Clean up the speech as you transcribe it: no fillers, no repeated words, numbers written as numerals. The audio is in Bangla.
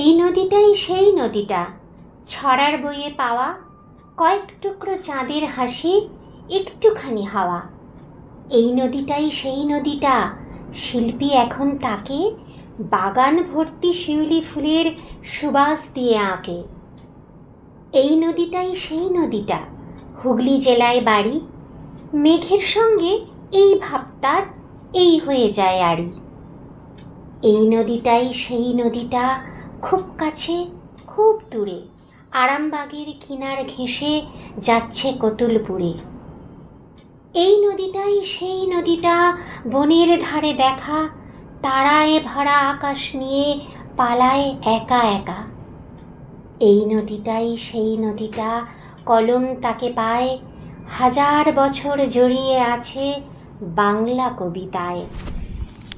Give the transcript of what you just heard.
এই নদীটাই সেই নদীটা, ছড়ার বইয়ে পাওয়া কয়েক টুকরো চাঁদের হাসি, একটুখানি হাওয়া। এই নদীটাই সেই নদীটা, শিল্পী এখন তাকে বাগান ভর্তি শিউলি ফুলের সুবাস দিয়ে আঁকে। এই নদীটাই সেই নদীটা, হুগলি জেলায় বাড়ি, মেঘের সঙ্গে এই ভাবতার এই হয়ে যায় আড়ি। এই নদীটাই সেই নদীটা, খুব কাছে খুব দূরে, আরামবাগের কিনার ঘেঁষে যাচ্ছে কতুলপুরে। এই নদীটাই সেই নদীটা, বনের ধারে দেখা, তারায় ভরা আকাশ নিয়ে পালায় একা একা। এই নদীটাই সেই নদীটা, কলম তাকে পায়, হাজার বছর জড়িয়ে আছে বাংলা কবিতায়।